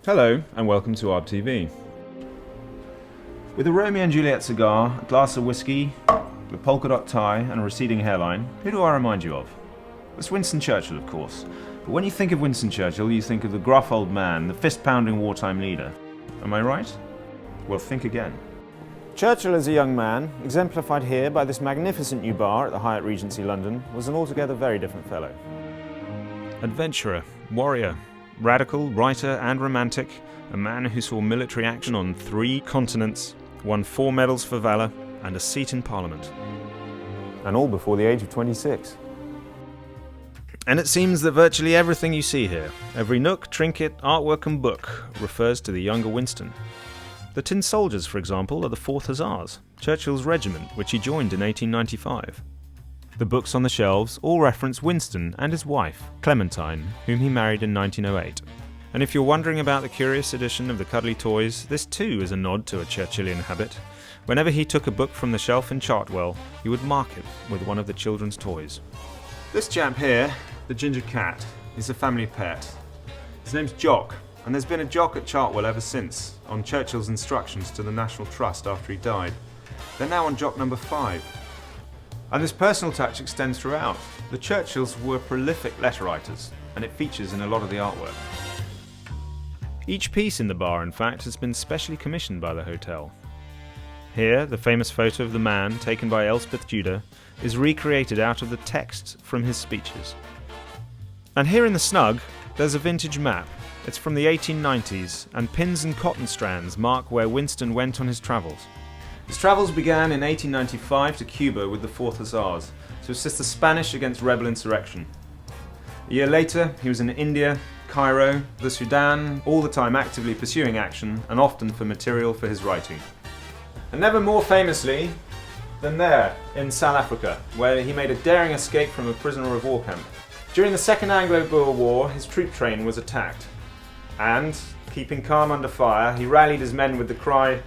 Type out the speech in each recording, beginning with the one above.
Hello and welcome to Arb TV. With a Romeo and Juliet cigar, a glass of whiskey, a polka dot tie and a receding hairline, who do I remind you of? It's Winston Churchill, of course. But when you think of Winston Churchill, you think of the gruff old man, the fist-pounding wartime leader. Am I right? Well, think again. Churchill as a young man, exemplified here by this magnificent new bar at the Hyatt Regency London, was an altogether very different fellow. Adventurer, warrior, radical, writer and romantic, a man who saw military action on 3 continents, won 4 medals for valour and a seat in Parliament. And all before the age of 26. And it seems that virtually everything you see here, every nook, trinket, artwork and book, refers to the younger Winston. The Tin Soldiers, for example, are the 4th Hussars, Churchill's regiment, which he joined in 1895. The books on the shelves all reference Winston and his wife, Clementine, whom he married in 1908. And if you're wondering about the curious edition of the cuddly toys, this too is a nod to a Churchillian habit. Whenever he took a book from the shelf in Chartwell, he would mark it with one of the children's toys. This chap here, the ginger cat, is a family pet. His name's Jock, and there's been a Jock at Chartwell ever since, on Churchill's instructions to the National Trust after he died. They're now on Jock number 5. And this personal touch extends throughout. The Churchills were prolific letter writers, and it features in a lot of the artwork. Each piece in the bar, in fact, has been specially commissioned by the hotel. Here, the famous photo of the man, taken by Elspeth Judah, is recreated out of the text from his speeches. And here in the snug, there's a vintage map. It's from the 1890s, and pins and cotton strands mark where Winston went on his travels. His travels began in 1895 to Cuba with the 4th Hussars, to assist the Spanish against rebel insurrection. A year later, he was in India, Cairo, the Sudan, all the time actively pursuing action, and often for material for his writing. And never more famously than there, in South Africa, where he made a daring escape from a prisoner of war camp. During the Second Anglo-Boer War, his troop train was attacked, and, keeping calm under fire, he rallied his men with the cry,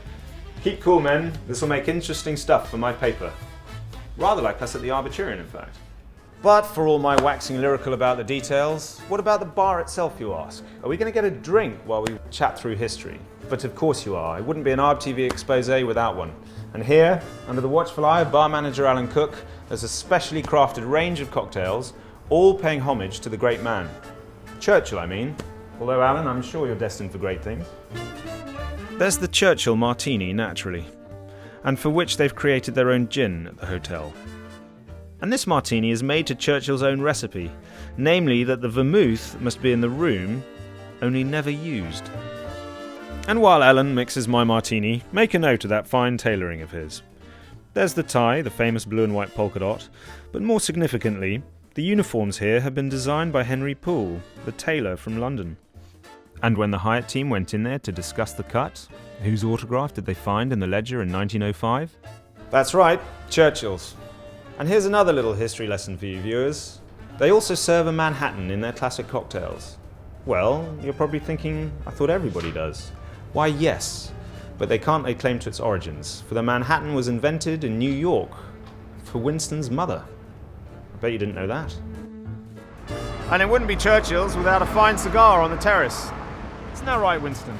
"Keep cool, men, this will make interesting stuff for my paper." Rather like us at the Arbuturian, in fact. But for all my waxing lyrical about the details, what about the bar itself, you ask? Are we going to get a drink while we chat through history? But of course you are. It wouldn't be an Arb TV expose without one. And here, under the watchful eye of bar manager Alan Cook, there's a specially crafted range of cocktails, all paying homage to the great man. Churchill, I mean. Although, Alan, I'm sure you're destined for great things. There's the Churchill Martini, naturally, and for which they've created their own gin at the hotel. And this martini is made to Churchill's own recipe, namely that the vermouth must be in the room, only never used. And while Alan mixes my martini, make a note of that fine tailoring of his. There's the tie, the famous blue and white polka dot, but more significantly, the uniforms here have been designed by Henry Poole, the tailor from London. And when the Hyatt team went in there to discuss the cut, whose autograph did they find in the ledger in 1905? That's right, Churchill's. And here's another little history lesson for you viewers. They also serve a Manhattan in their classic cocktails. Well, you're probably thinking, I thought everybody does. Why, yes, but they can't lay claim to its origins, for the Manhattan was invented in New York for Winston's mother. I bet you didn't know that. And it wouldn't be Churchill's without a fine cigar on the terrace. Isn't that right, Winston?